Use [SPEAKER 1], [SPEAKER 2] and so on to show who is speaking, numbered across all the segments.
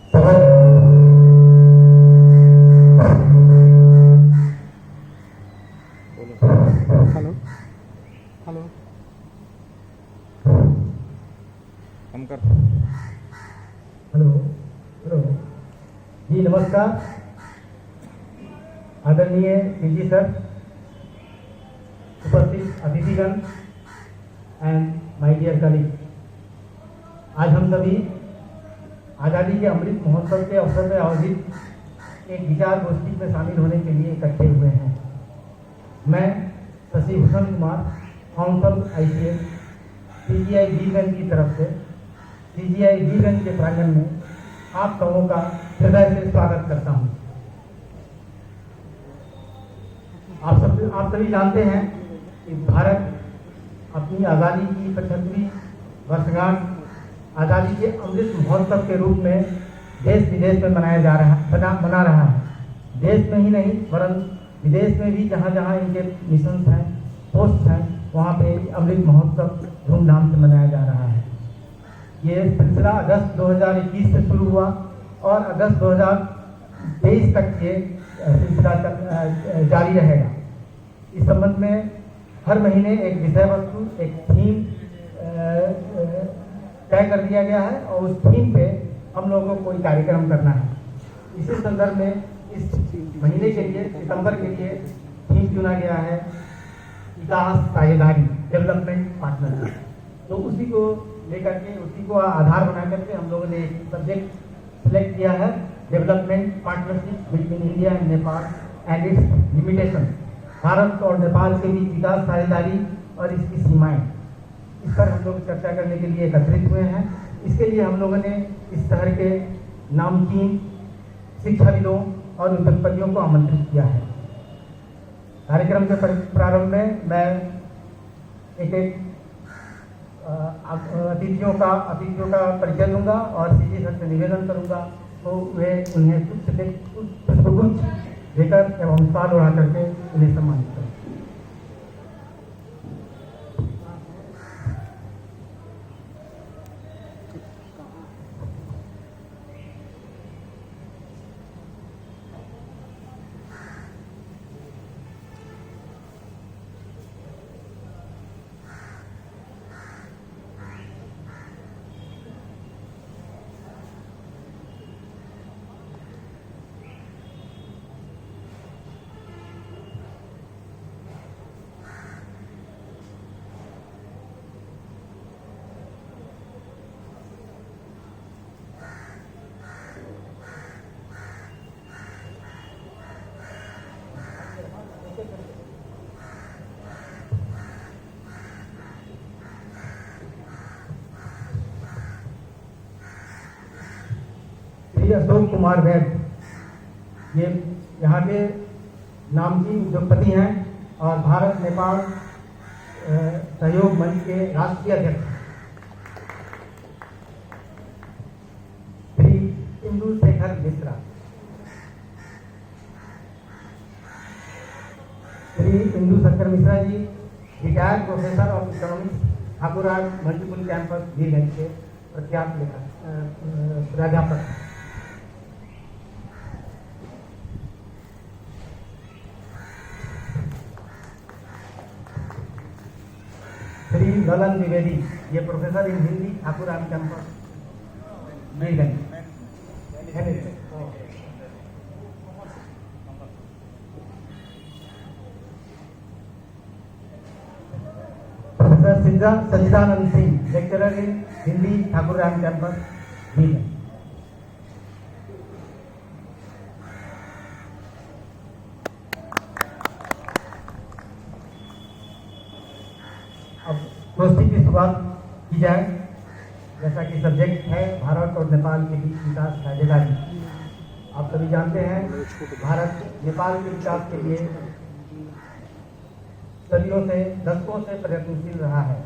[SPEAKER 1] Hello hello हम कर
[SPEAKER 2] hello hello जी नमस्कार आदरणीय पीजी सर, उपस्थित अतिथिगण एंड माय डियर कलीग, आज हम सभी आज़ादी के अमृत महोत्सव के अवसर पर आयोजित एक विचार गोष्ठी में शामिल होने के लिए इकट्ठे हुए हैं। मैं Shashi Bhushan Kumar, council ICS CGI Birgunj की तरफ से CGI वीरगंज के प्रांगण में आप सबों का हृदय से स्वागत करता हूं। आप सभी जानते हैं कि भारत अपनी आज़ादी की 75वीं वर्षगांठ आज़ादी के अमृत महोत्सव के रूप में देश विदेश में मना रहा है। देश में ही नहीं वरन विदेश में भी जहाँ जहाँ इनके मिशन हैं, पोस्ट हैं, वहाँ पे अमृत महोत्सव धूमधाम से मनाया जा रहा है। ये सिलसिला अगस्त 2021 से शुरू हुआ और अगस्त 2023 तक ये सिलसिला जारी रहेगा। इस संबंध में हर महीने एक विषय वस्तु, एक थीम तय कर दिया गया है और उस थीम पे हम लोगों को कोई कार्यक्रम करना है। इसी संदर्भ में इस महीने के लिए, सितंबर के लिए थीम चुना गया है विकास साझेदारी, डेवलपमेंट पार्टनरशिप। तो उसी को लेकर के, उसी को आधार बना करके हम लोगों ने एक सब्जेक्ट सिलेक्ट किया है, development partnership between India and Nepal and it's limitation. Bharat और नेपाल के बीच विकास साझेदारी और इसकी सीमाएं, इस पर हम लोग चर्चा करने के लिए एकत्रित हुए हैं। इसके लिए हम लोगों ने इस शहर के नामचीन शिक्षाविदों और उद्योगपतियों को आमंत्रित किया है। कार्यक्रम के प्रारंभ में मैं एक अतिथियों का परिचय दूंगा और सीजी सर से निवेदन करूंगा तो वे उन्हें पुष्पगुच्छ देकर एवं शाल उड़ा करके उन्हें सम्मानित करें। अशोक कुमार वैद, ये यहाँ के नामचीन उद्योगपति हैं और भारत नेपाल सहयोग मंच के राष्ट्रीय अध्यक्ष। Shri Indu Shekhar Mishra, Shri Indu Shekhar Mishra ji retired professor of economics, Thakuran multiple campus Birgunj के प्रख्यात प्राध्यापक। श्री ललन द्विवेदी, ये professor in Hindi, Thakuran campus Birgunj. Professor Sachchidanand Singh, lecturer in Hindi, Thakuran campus Birgunj. अब गोष्ठी की शुरुआत की जाए। जैसा कि सब्जेक्ट है भारत और नेपाल के बीच विकास साझेदारी। आप सभी जानते हैं भारत नेपाल के विकास के लिए सदियों से, दशकों से प्रयत्नशील रहा है।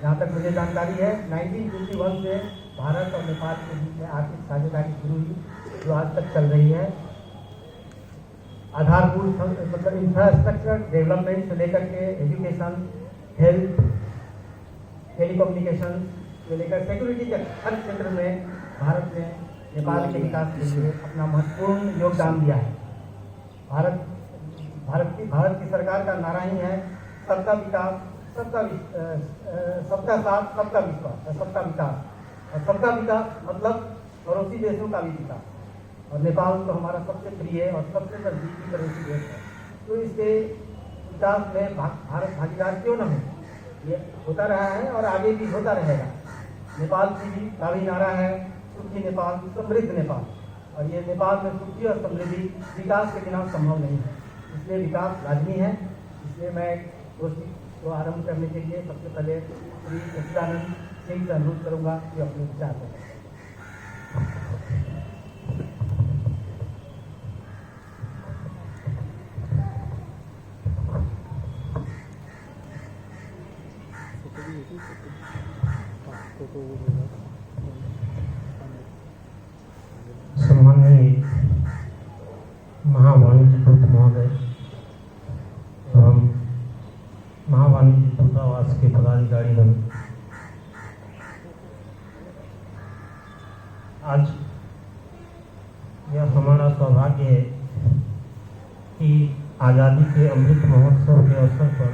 [SPEAKER 2] जहाँ तक मुझे जानकारी है 1951 से भारत और नेपाल के बीच में आर्थिक साझेदारी शुरू हुई, जो आज तक चल रही है। आधारभूत मतलब इंफ्रास्ट्रक्चर डेवलपमेंट से लेकर के एजुकेशन, हेल्थ, टेलीकम्युनिकेशन से लेकर सिक्योरिटी के हर क्षेत्र में भारत ने नेपाल के विकास के लिए अपना महत्वपूर्ण योगदान दिया है। भारत की सरकार का नारा ही है सबका विकास, सबका साथ, सबका विश्वास, सबका विकास। और सबका विकास मतलब पड़ोसी देशों का भी विकास। और नेपाल तो हमारा सबसे प्रिय और सबसे नजदीकी पड़ोसी देश है, तो इसके विकास में भारत भागीदार क्यों न हो। ये होता रहा है और आगे भी होता रहेगा। नेपाल का भी नारा है सुखी नेपाल, समृद्ध नेपाल। और ये नेपाल में सुखी और समृद्धि विकास के बिना संभव नहीं है, इसलिए विकास लाजमी है। इसलिए मैं गोष्ठी को आरंभ करने के लिए सबसे पहले श्री सच्चिदानंद सिंह से अनुरोध करूँगा कि अपने विचार करें।
[SPEAKER 3] सम्माननीय महावाणिज्य दूत महोदय एवं महावाणिज्य दूतावास के पदाधिकारीगण, आज यह हमारा सौभाग्य है कि आज़ादी के अमृत महोत्सव के अवसर पर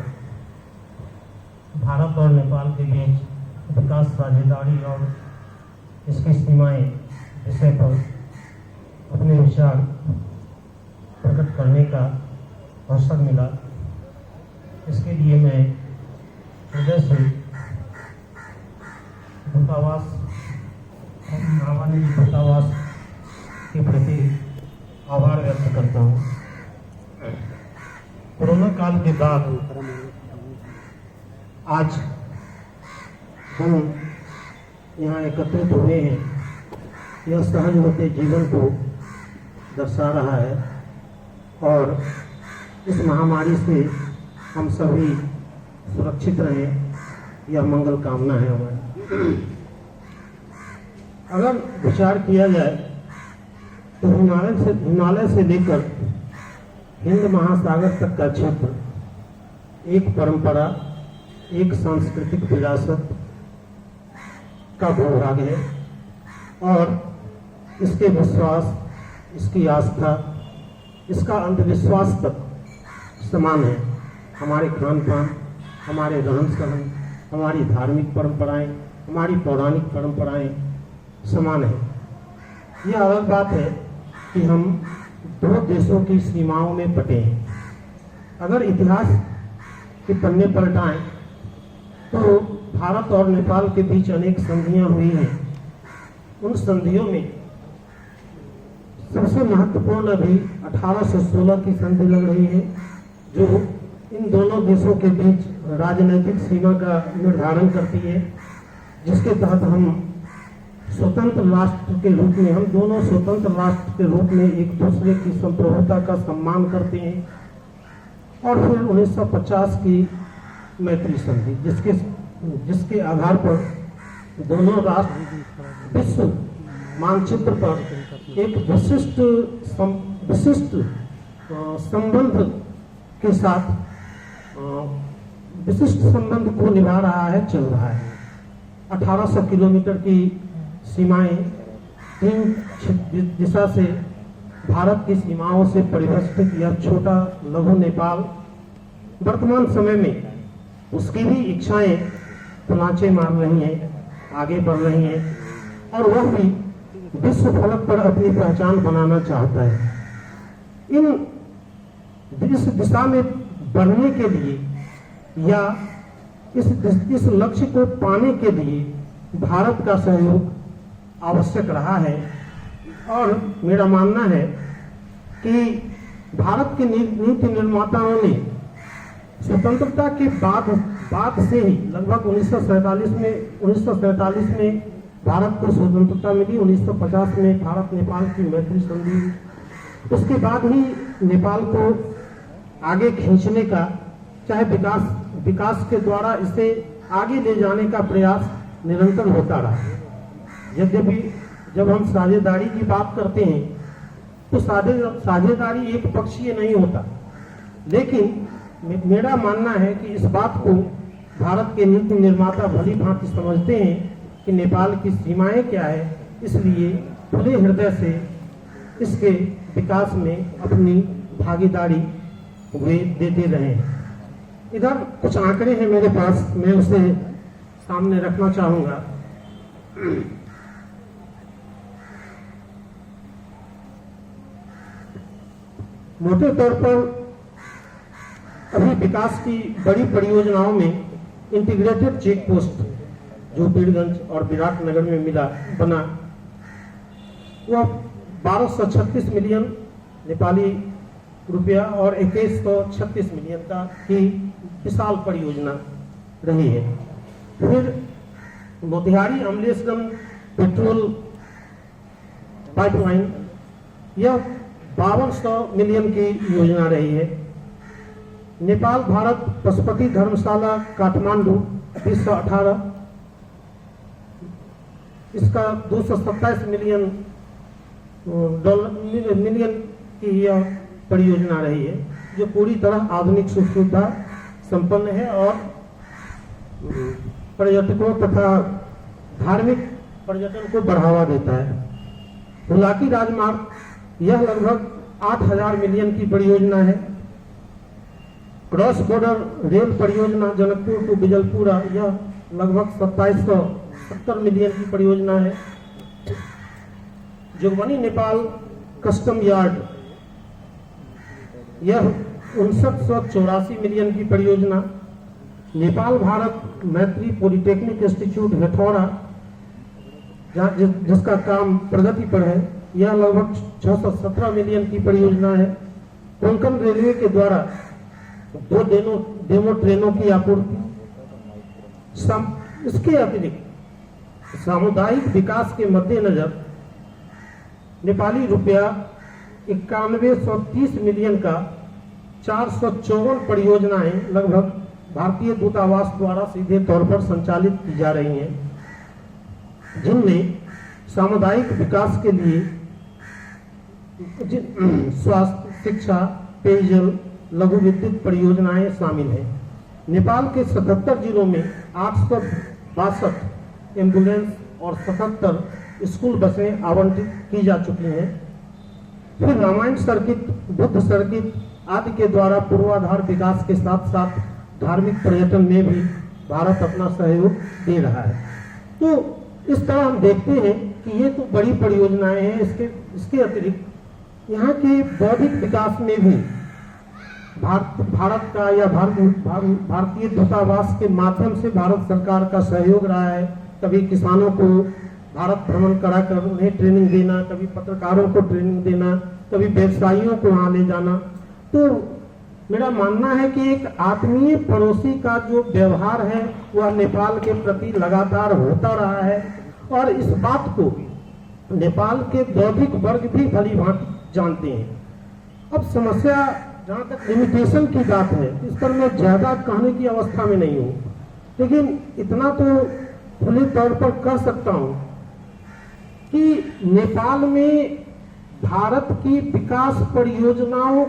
[SPEAKER 3] भारत और नेपाल के बीच विकास साझेदारी और इसकी सीमाएं विषय पर अपने विचार प्रकट करने का अवसर मिला। इसके लिए मैं हृदय से दूतावास, महावाणिज्य दूतावास के प्रति आभार व्यक्त करता हूँ। कोरोना काल के बाद आज हम यहाँ एकत्रित हुए हैं, यह सहज होते जीवन को दर्शा रहा है और इस महामारी से हम सभी सुरक्षित रहें, यह मंगल कामना है हमारी। अगर विचार किया जाए तो हिमालय से लेकर हिंद महासागर तक का क्षेत्र एक परंपरा, एक सांस्कृतिक विरासत का भूभाग है और इसके विश्वास, इसकी आस्था, इसका अंधविश्वास तक समान है। हमारे खान पान, हमारे रहन सहन, हमारी धार्मिक परंपराएं, हमारी पौराणिक परंपराएं समान है। यह अलग बात है कि हम दो देशों की सीमाओं में बटे हैं। अगर इतिहास के पन्ने पलटाएं तो भारत और नेपाल के बीच अनेक संधियां हुई हैं। उन संधियों में सबसे महत्वपूर्ण अभी 1816 की संधि लग रही है, जो इन दोनों देशों के बीच राजनीतिक सीमा का निर्धारण करती है, जिसके तहत हम स्वतंत्र राष्ट्र के रूप में, हम दोनों स्वतंत्र राष्ट्र के रूप में एक दूसरे की संप्रभुता का सम्मान करते हैं। और फिर 1950 की मैत्री संधि, जिसके आधार पर दोनों राष्ट्र विश्व मानचित्र पर एक विशिष्ट संबंध के साथ विशिष्ट संबंध को निभा रहा है, चल रहा है। 1800 किलोमीटर की सीमाएं तीन दिशा से भारत की सीमाओं से परिवेष्टित यह छोटा लघु नेपाल वर्तमान समय में उसकी भी इच्छाएं तलाचे मार रही हैं, आगे बढ़ रही हैं और वह भी विश्व फलक पर अपनी पहचान बनाना चाहता है। इस दिशा में बढ़ने के लिए या इस लक्ष्य को पाने के लिए भारत का सहयोग आवश्यक रहा है। और मेरा मानना है कि भारत के नीति निर्माताओं ने स्वतंत्रता के बाद से ही लगभग 1947 में भारत को स्वतंत्रता मिली। 1950 में भारत नेपाल की मैत्री संधि, उसके बाद ही नेपाल को आगे खींचने का, चाहे विकास के द्वारा इसे आगे ले जाने का प्रयास निरंतर होता रहा। यद्यपि जब हम साझेदारी की बात करते हैं तो साझेदारी एक पक्षीय नहीं होता, लेकिन मेरा मानना है कि इस बात को भारत के नीति निर्माता भली भांति समझते हैं कि नेपाल की सीमाएं क्या है, इसलिए खुले हृदय से इसके विकास में अपनी भागीदारी वे देते रहे हैं। इधर कुछ आंकड़े हैं मेरे पास, मैं उसे सामने रखना चाहूंगा। मोटे तौर पर अभी विकास की बड़ी परियोजनाओं में इंटीग्रेटेड चेक पोस्ट जो बीरगंज और विराटनगर में बना, वह 1236 मिलियन नेपाली रुपया और 2136 मिलियन का की विशाल परियोजना रही है। फिर मोतिहारी अमलेशगंज पेट्रोल पाइपलाइन, यह 5200 मिलियन की योजना रही है। नेपाल भारत पशुपति धर्मशाला काठमांडू 2018, इसका 227 मिलियन की यह परियोजना रही है, जो पूरी तरह आधुनिक सुविधा संपन्न है और पर्यटकों तथा धार्मिक पर्यटन को बढ़ावा देता है। हुलाकी राजमार्ग, यह लगभग 8000 मिलियन की परियोजना है। क्रॉस बॉर्डर रेल परियोजना जनकपुर टू बिजलपुरा, यह लगभग 2770 मिलियन की परियोजना है। जोगबनी नेपाल कस्टम यार्ड, यह 5984 मिलियन की परियोजना। नेपाल भारत मैत्री पॉलिटेक्निक इंस्टीट्यूट हेठौड़ा, जिसका काम प्रगति पर है, यह लगभग 617 मिलियन की परियोजना है। कोंकण रेलवे के द्वारा 2 डेमो ट्रेनों की आपूर्ति। इसके अतिरिक्त सामुदायिक विकास के मद्देनजर नेपाली रुपया 9130 मिलियन का 454 परियोजनाएं लगभग भारतीय दूतावास द्वारा सीधे तौर पर संचालित की जा रही हैं, जिनमें सामुदायिक विकास के लिए स्वास्थ्य, शिक्षा, पेयजल, लघु विद्युत परियोजनाएं शामिल हैं। नेपाल के 77 जिलों में 862 एम्बुलेंस और 77 स्कूल बसें आवंटित की जा चुकी हैं। फिर रामायण सर्किट, बुद्ध सर्किट आदि के द्वारा पूर्वाधार विकास के साथ साथ धार्मिक पर्यटन में भी भारत अपना सहयोग दे रहा है। तो इस तरह हम देखते हैं कि ये तो बड़ी परियोजनाएं हैं। इसके अतिरिक्त यहाँ के बौद्धिक विकास में भी भारत का या भारतीय दूतावास के माध्यम से भारत सरकार का सहयोग रहा है। कभी किसानों को भारत भ्रमण कराकर उन्हें ट्रेनिंग देना, कभी पत्रकारों को ट्रेनिंग देना, कभी व्यवसायियों को वहां ले जाना। तो मेरा मानना है कि एक आत्मीय पड़ोसी का जो व्यवहार है वह नेपाल के प्रति लगातार होता रहा है और इस बात को नेपाल के बौद्धिक वर्ग भी भली भांति जानते हैं। अब समस्या जहाँ तक लिमिटेशन की बात है, इस पर मैं ज्यादा कहने की अवस्था में नहीं हूँ, लेकिन इतना तो खुले तौर पर कह सकता हूँ कि नेपाल में भारत की विकास परियोजनाओं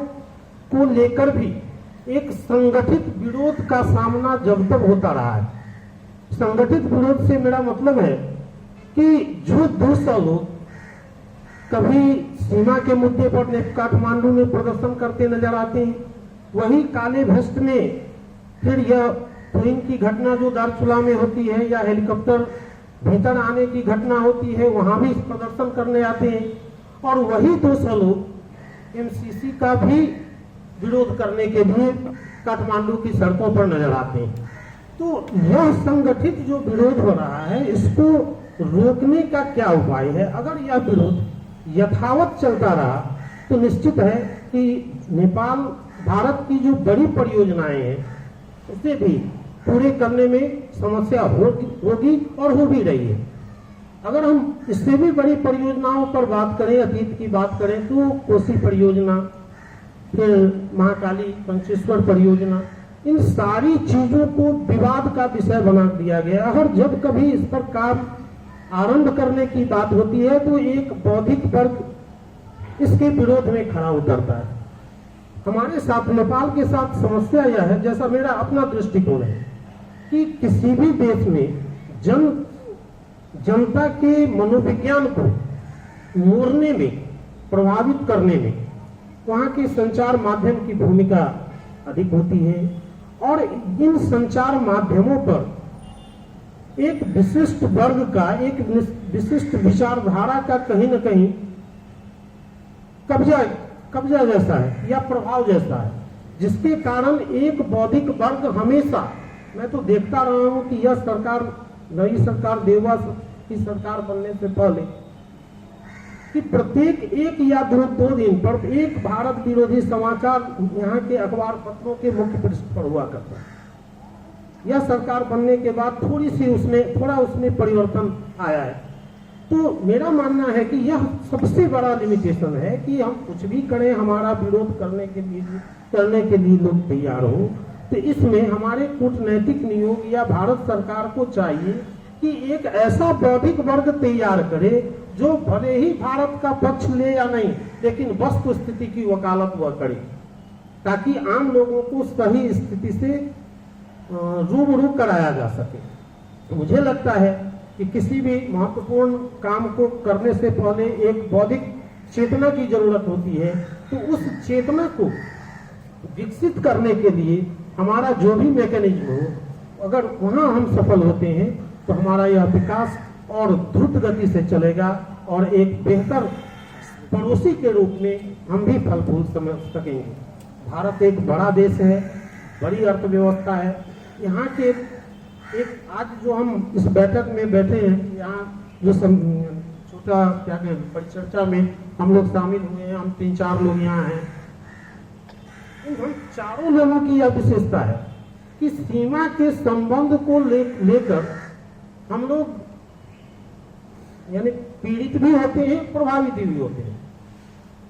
[SPEAKER 3] को लेकर भी एक संगठित विरोध का सामना जब तक होता रहा है। संगठित विरोध से मेरा मतलब है कि जो 200 लोग कभी सीमा के मुद्दे पर काठमांडू में प्रदर्शन करते नजर आते हैं, वही काले भ्रष्ट में फिर यह ट्रेन की घटना जो दारचूला में होती है या हेलीकॉप्टर भीतर आने की घटना होती है, वहां भी प्रदर्शन करने आते हैं और वही 200 लोग एमसीसी का भी विरोध करने के लिए काठमांडू की सड़कों पर नजर आते हैं। तो यह संगठित जो विरोध हो रहा है, इसको रोकने का क्या उपाय है? अगर यह विरोध यथावत चलता रहा तो निश्चित है कि नेपाल भारत की जो बड़ी परियोजनाएं हैं उसे भी पूरे करने में समस्या होगी और हो भी रही है। अगर हम इससे भी बड़ी परियोजनाओं पर बात करें, अतीत की बात करें, तो कोसी परियोजना, फिर महाकाली पंचेश्वर परियोजना, इन सारी चीजों को विवाद का विषय बना दिया गया और जब कभी इस पर काम आरंभ करने की बात होती है तो एक बौद्धिक वर्ग इसके विरोध में खड़ा उतरता है। हमारे साथ, नेपाल के साथ समस्या यह है, जैसा मेरा अपना दृष्टिकोण है, कि किसी भी देश में जनता के मनोविज्ञान को मोड़ने में, प्रभावित करने में वहाँ के संचार माध्यम की भूमिका अधिक होती है। और इन संचार माध्यमों पर एक विशिष्ट वर्ग का, एक विशिष्ट विचारधारा का कहीं न कहीं कब्जा जैसा है या प्रभाव जैसा है, जिसके कारण एक बौद्धिक वर्ग हमेशा, मैं तो देखता रहा हूं कि यह सरकार, नई सरकार, देवा की सरकार बनने से पहले, कि प्रत्येक एक या दो दिन पर एक भारत विरोधी समाचार यहाँ के अखबार पत्रों के मुख्य पृष्ठ पर हुआ करता है। यह सरकार बनने के बाद थोड़ा उसमें परिवर्तन आया है। तो मेरा मानना है कि यह सबसे बड़ा लिमिटेशन है कि हम कुछ भी करें, हमारा विरोध करने के लिए लोग तैयार हो। तो इसमें हमारे कूटनैतिक नियोग या भारत सरकार को चाहिए कि एक ऐसा बौद्धिक वर्ग तैयार करे जो भले ही भारत का पक्ष ले या नहीं, लेकिन वस्तु स्थिति की वकालत वह करे, ताकि आम लोगों को सही स्थिति से रूबरू कराया जा सके। मुझे लगता है कि किसी भी महत्वपूर्ण काम को करने से पहले एक बौद्धिक चेतना की जरूरत होती है। तो उस चेतना को विकसित करने के लिए हमारा जो भी मैकेनिज्म हो, अगर वहां हम सफल होते हैं तो हमारा यह विकास और द्रुत गति से चलेगा और एक बेहतर पड़ोसी के रूप में हम भी फल फूल समझ सकेंगे। भारत एक बड़ा देश है, बड़ी अर्थव्यवस्था है। यहाँ के एक आज जो हम इस बैठक में बैठे हैं, यहाँ जो छोटा क्या कहें परिचर्चा में हम लोग शामिल हुए हैं, हम 3-4 लोग यहाँ हैं। हम चारों लोगों की यह विशेषता है कि सीमा के संबंध को लेकर हम लोग यानी पीड़ित भी होते हैं, प्रभावित भी होते हैं।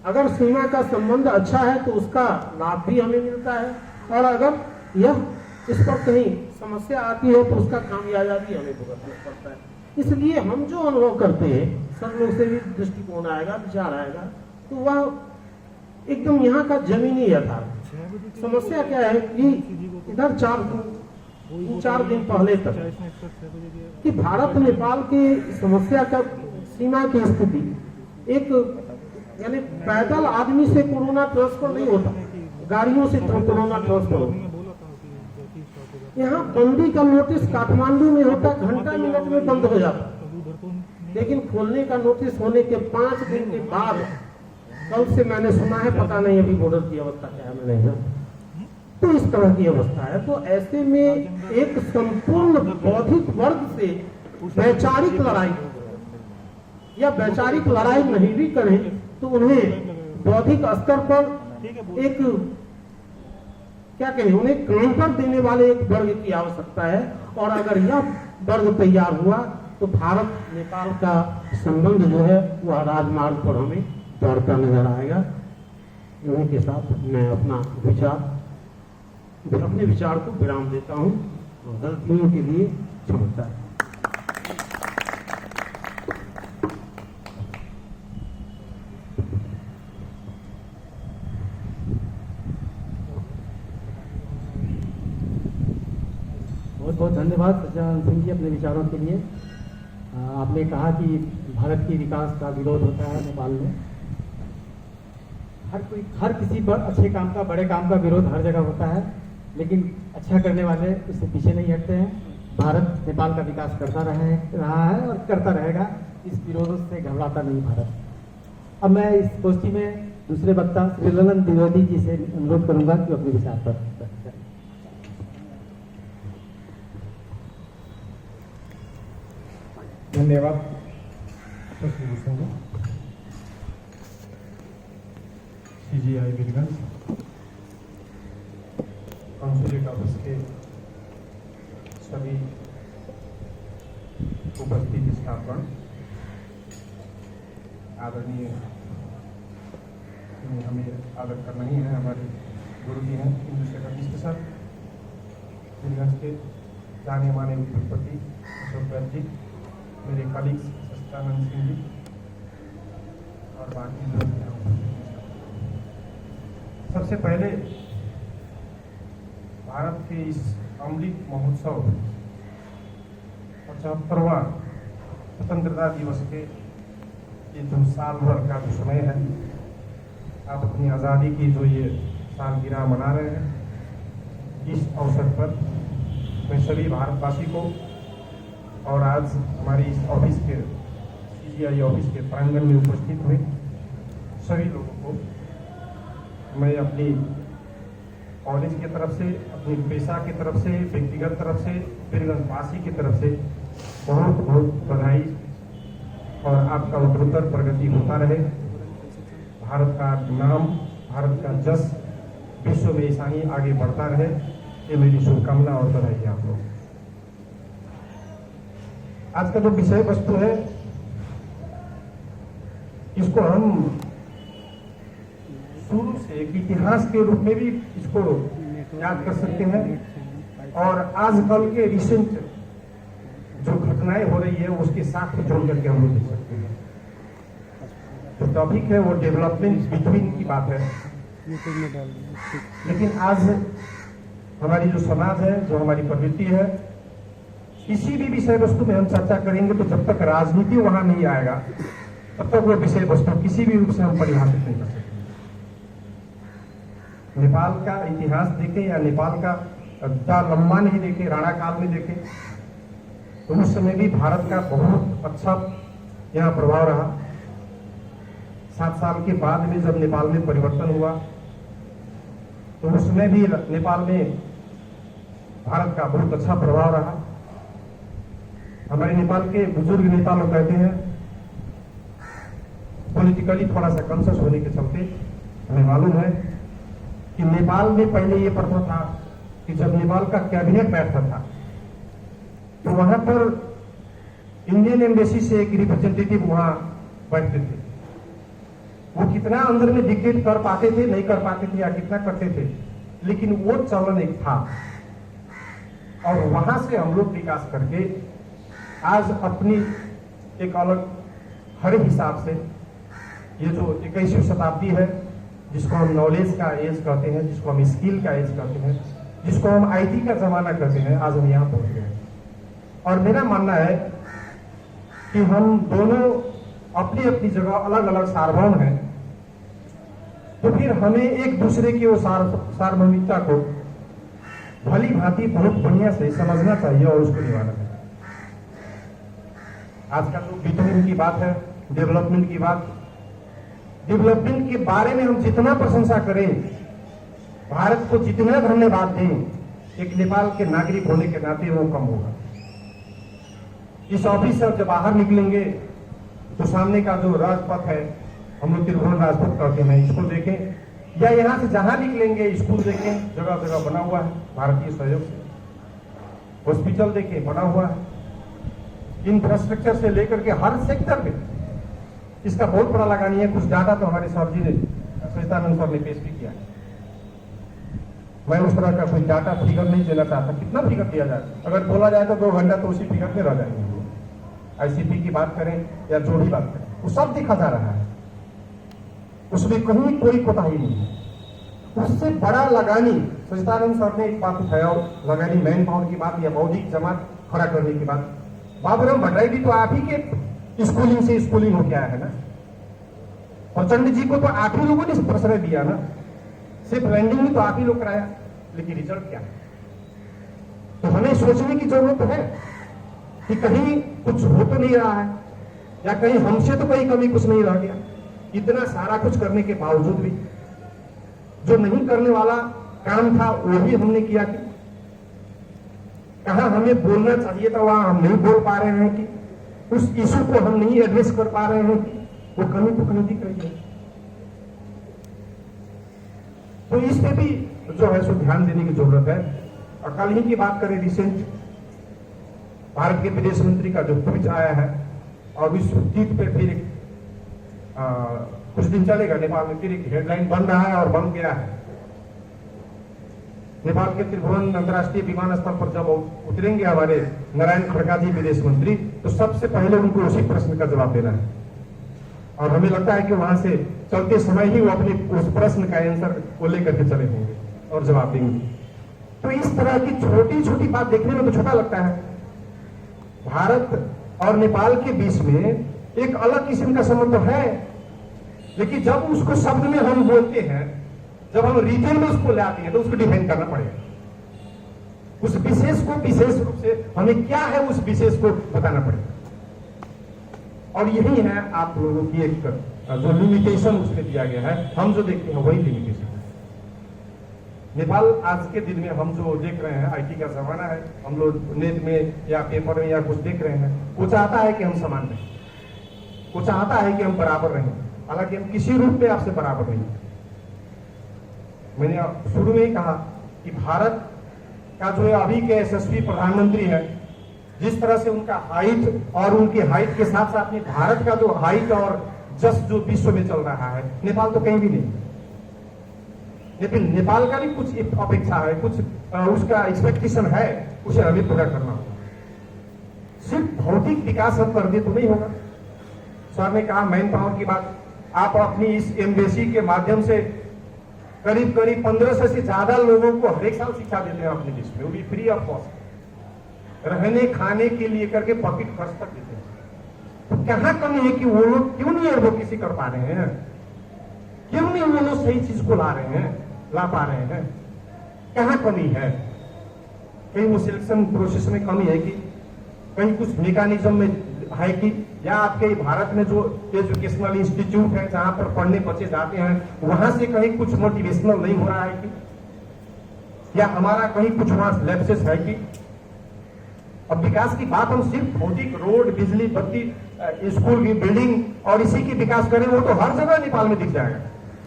[SPEAKER 3] अगर सीमा का संबंध अच्छा है तो उसका लाभ भी हमें मिलता है, और अगर यह इस पर कहीं समस्या आती है तो उसका खामियाजा भी हमें भुगतना पड़ता है। इसलिए हम जो अनुभव करते हैं, सब लोग से भी दृष्टिकोण आएगा, विचार आएगा, तो वह एकदम यहाँ का जमीनी यथार्थ। समस्या क्या है कि इधर 4 दिन पहले तक कि भारत नेपाल की समस्या का सीमा की स्थिति एक यानी पैदल आदमी से कोरोना ट्रांसफर नहीं होता, गाड़ियों से कोरोना ट्रांसफर होता। यहाँ बंदी का नोटिस काठमांडू में होता, घंटा मिनट में बंद हो जाता, लेकिन खोलने का नोटिस होने के 5 दिन के बाद कल से मैंने सुना है, पता नहीं अभी बॉर्डर की अवस्था क्या है, मैं नहीं जानता। तो इस तरह की अवस्था है। तो ऐसे में एक संपूर्ण बौद्धिक वर्ग से वैचारिक लड़ाई या वैचारिक लड़ाई नहीं भी करें तो उन्हें बौद्धिक स्तर पर एक क्या कहें, उन्हें काउंटर देने वाले एक वर्ग की आवश्यकता है। और अगर यह वर्ग तैयार हुआ तो भारत नेपाल का संबंध जो है वह राजमार्ग पर हमें दौड़ता नजर आएगा। इन्हीं के साथ मैं अपने विचार को विराम देता हूँ। गलतियों के लिए क्षमता है।
[SPEAKER 2] बहुत बहुत धन्यवाद सच्चिदानंद सिंह जी अपने विचारों के लिए। आपने कहा कि भारत की विकास का विरोध होता है नेपाल में। हर किसी पर अच्छे काम का, बड़े काम का विरोध हर जगह होता है, लेकिन अच्छा करने वाले उससे पीछे नहीं हटते हैं। भारत नेपाल का विकास करता रहा है और करता रहेगा। इस विरोध से घबराता नहीं भारत। अब मैं इस गोष्ठी में दूसरे वक्ता श्री ललन द्विवेदी जी से अनुरोध करूंगा कि अपने विचार पर
[SPEAKER 1] धन्यवाद। CGI वीरगंज काउंसिलेट ऑफिस के सभी उपस्थित स्टाफगण, आदरणीय, हमें आदर करना ही है, हमारे गुरु जी हैं इंद्रशेखर जी के साथ, वीरगंज के जाने माने उद्योगपति अशोक वैद्य जी, मेरे कलीग्स सच्चिदानंद सिंह जी और बाकी लोग। सबसे पहले भारत के इस अमृत महोत्सव 75वां स्वतंत्रता दिवस के ये जो साल भर का जो समय है, आप अपनी आज़ादी की जो ये सालगिरह मना रहे हैं, इस अवसर पर मैं सभी भारतवासी को और आज हमारी इस ऑफिस के CGI ऑफिस के प्रांगण में उपस्थित हुए सभी लोगों को मैं अपनी कॉलेज की तरफ से, अपनी पेशा की तरफ से, व्यक्तिगत तरफ से, वीरगंजवासी की तरफ से बहुत बहुत बधाई और आपका उत्तरोत्तर प्रगति होता रहे। भारत का नाम, भारत का जस विश्व में ऐसा ही आगे बढ़ता रहे, ये मेरी शुभकामना और बधाई है आप लोग। आज का जो विषय वस्तु है, इसको हम शुरू से एक इतिहास के रूप में भी इसको याद कर सकते हैं और आजकल के रिसेंट जो घटनाएं हो रही है उसके साथ जोड़ करके हम लोग देख सकते हैं। जो टॉपिक है वो डेवलपमेंट बिटवीन की बात है, लेकिन आज हमारी जो समाज है, जो हमारी प्रवृत्ति है, किसी भी विषय वस्तु में हम चर्चा करेंगे तो जब तक राजनीति वहां नहीं आएगा तब तक वो विषय वस्तु किसी भी रूप से हम परिभाषित नहीं कर सकते। नेपाल का इतिहास देखें या नेपाल का लंबा नहीं देखें, राणा काल में देखें, तो उस समय भी भारत का बहुत अच्छा यहाँ प्रभाव रहा। 7 साल के बाद में जब नेपाल में परिवर्तन हुआ तो उसमें भी नेपाल में भारत का बहुत अच्छा प्रभाव रहा। हमारे नेपाल के बुजुर्ग नेता लोग कहते हैं, पॉलिटिकली थोड़ा सा कॉन्शियस होने के चलते हमें मालूम है कि नेपाल में पहले ये प्रथा था कि जब नेपाल का कैबिनेट बैठता था तो वहां पर इंडियन एम्बेसी से एक रिप्रेजेंटेटिव वहां बैठते थे। वो कितना अंदर में डिक्टेट कर पाते थे, नहीं कर पाते थे या कितना करते थे, लेकिन वो चलन एक था और वहां से हम लोग विकास करके आज अपनी एक अलग हर हिसाब से ये जो 21वीं शताब्दी है, जिसको हम नॉलेज का एज कहते हैं, जिसको हम स्किल का एज कहते हैं, जिसको हम IT का जमाना कहते हैं, आज हम यहाँ पहुंच गए। और मेरा मानना है कि हम दोनों अपनी अपनी जगह अलग अलग सार्वभौम हैं, तो फिर हमें एक दूसरे की वो सार्वभौमिकता को भली भांति बहुत बढ़िया से समझना चाहिए और उसको निभाना चाहिए। आज का जो बिटवीन की बात है, डेवलपमेंट की बात, डेवलपमेंट के बारे में हम जितना प्रशंसा करें, भारत को जितना धन्यवाद दें, एक नेपाल के नागरिक होने के नाते वो कम होगा। इस ऑफिस से जब बाहर निकलेंगे तो सामने का जो राजपथ है, हम लोग त्रिभुवन राजपथ कहते हैं, इसको देखें, या यहाँ से जहां निकलेंगे स्कूल देखें, जगह जगह बना हुआ है भारतीय सहयोग से, हॉस्पिटल देखें बना हुआ है, इंफ्रास्ट्रक्चर से लेकर के हर सेक्टर में इसका बहुत बड़ा लगानी है। कुछ डाटा तो हमारे सर जी ने, सचिदानंद सर ने पेश भी किया है। मैं उस तरह का कोई डाटा फिगर नहीं देना चाहता, कितना फिगर दिया जाए, अगर बोला जाए तो 2 घंटा तो उसी फिगर में रह जाएंगे। ICP की बात करें या जो भी बात करें, वो सब देखा जा रहा है, उसमें कहीं कोई कोताही नहीं है। उससे बड़ा लगानी सचिदानंद सर ने एक बात उठाया, और लगानी मैन पावर की बात या बौद्धिक जमात खड़ा करने की बात। बाबूराम भट्टराई भी तो आप ही के स्कूलिंग से स्कूलिंग हो गया है ना, प्रचंड जी को तो आप ही लोगों ने प्रश्रय दिया ना, सिर्फ लैंडिंग में तो आप ही लोग कराया, लेकिन रिजल्ट क्या है? तो हमें सोचने की जरूरत है कि कहीं कुछ हो तो नहीं रहा है, या कहीं हमसे तो कहीं कमी कुछ नहीं रह गया। इतना सारा कुछ करने के बावजूद भी जो नहीं करने वाला काम था वो भी हमने किया कि कहां हमें बोलना चाहिए था वहां हम नहीं बोल पा रहे हैं, कि उस इशू को हम नहीं एड्रेस कर पा रहे हैं, कि वो कमी तो कहीं दिख रही है। तो इस पे भी जो है सो ध्यान देने की जरूरत है। और कल ही की बात करें, रिसेंट भारत के विदेश मंत्री का जो ट्वीट आया है, और इस ट्वीट पे फिर कुछ दिन चलेगा, नेपाल में फिर एक हेडलाइन बन रहा है और बन गया है। नेपाल के त्रिभुवन अंतर्राष्ट्रीय विमानस्थल पर जब उतरेंगे हमारे नारायण खड़का जी विदेश मंत्री, तो सबसे पहले उनको उसी प्रश्न का जवाब देना है। और हमें लगता है कि वहां से चलते समय ही वो अपने उस प्रश्न का आंसर को लेकर के चले होंगे और जवाब देंगे। तो इस तरह की छोटी छोटी बात देखने में तो छोटा लगता है। भारत और नेपाल के बीच में एक अलग किस्म का संबंध तो है, लेकिन जब उसको शब्द में हम बोलते हैं, जब हम रिटेल में उसको लाते हैं तो उसको डिफाइन करना पड़ेगा। उस विशेष को विशेष रूप से हमें क्या है उस विशेष को बताना पड़ेगा। और यही है आप लोगों की एक जो लिमिटेशन उसमें दिया गया है, हम जो देखते हैं वही लिमिटेशन है। नेपाल आज के दिन में हम जो देख रहे हैं, आईटी का जमाना है, हम लोग नेट में या पेपर में या कुछ देख रहे हैं, वो चाहता है कि हम समान रहें, वो चाहता है कि हम बराबर रहें, हालांकि हम किसी रूप में आपसे बराबर नहीं हैं। मैंने शुरू में ही कहा कि भारत का जो है अभी के यशस्वी प्रधानमंत्री है, जिस तरह से उनका हाइट और उनकी हाइट के साथ साथ में भारत का जो हाइट और जस्ट जो विश्व में चल रहा है, नेपाल तो कहीं भी नहीं। लेकिन नेपाल का भी कुछ अपेक्षा है, कुछ उसका एक्सपेक्टेशन है, उसे हमें पूरा करना होगा। सिर्फ भौतिक विकास हम कर दे तो नहीं होगा। सर ने कहा मैन पावर की बात, आप अपनी इस एम्बेसी के माध्यम से करीब 1500 से ज्यादा लोगों को हर एक साल शिक्षा देते हैं अपने देश में, वो भी फ्री ऑफ कॉस्ट, रहने खाने के लिए करके पॉकेट खर्च तक देते हैं। तो कहां कमी है कि वो लोग क्यों नहीं एडवोकेसी कर पा रहे हैं, क्यों नहीं वो लोग सही चीज को ला पा रहे हैं, कहां कमी है? कहीं वो सिलेक्शन प्रोसेस में कमी है कि कहीं कुछ मैकेनिज्म में है कि, या आपके भारत में जो एजुकेशनल इंस्टीट्यूट है जहां पर पढ़ने बच्चे जाते हैं, वहां से कहीं कुछ मोटिवेशनल नहीं हो रहा है कि, या हमारा कहीं कुछ वहां लैप्सेस है कि? अब विकास की बात हम सिर्फ भौतिक रोड, बिजली, बत्ती, स्कूल की बिल्डिंग और इसी की विकास करें, वो तो हर जगह नेपाल में दिख जाएगा।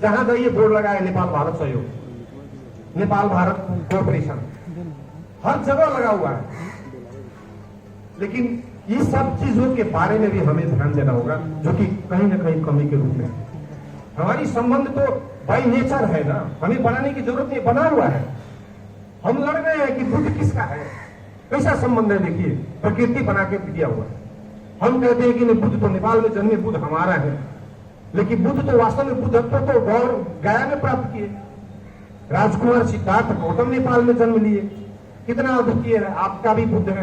[SPEAKER 1] जहां जाइए बोर्ड लगाए नेपाल भारत सहयोग, नेपाल भारत कॉर्पोरेशन, हर जगह लगा हुआ है। लेकिन ये सब चीजों के बारे में भी हमें ध्यान देना होगा, जो कि कहीं ना कहीं कमी के रूप में। हमारी संबंध तो बाई नेचर है ना, हमें बनाने की जरूरत नहीं, बना हुआ है। हम लड़ रहे हैं कि बुद्ध किसका है, कैसा संबंध है? देखिए, प्रकृति बना के दिया हुआ है। हम कहते हैं कि नहीं, बुद्ध तो नेपाल में जन्मे, बुद्ध हमारा है, लेकिन बुद्ध तो वास्तव में बुद्धत्व तो गौर गया में प्राप्त किए। राजकुमार सिद्धार्थ गौतम नेपाल में जन्म लिए, कितना अद्वितीय है। आपका भी बुद्ध है,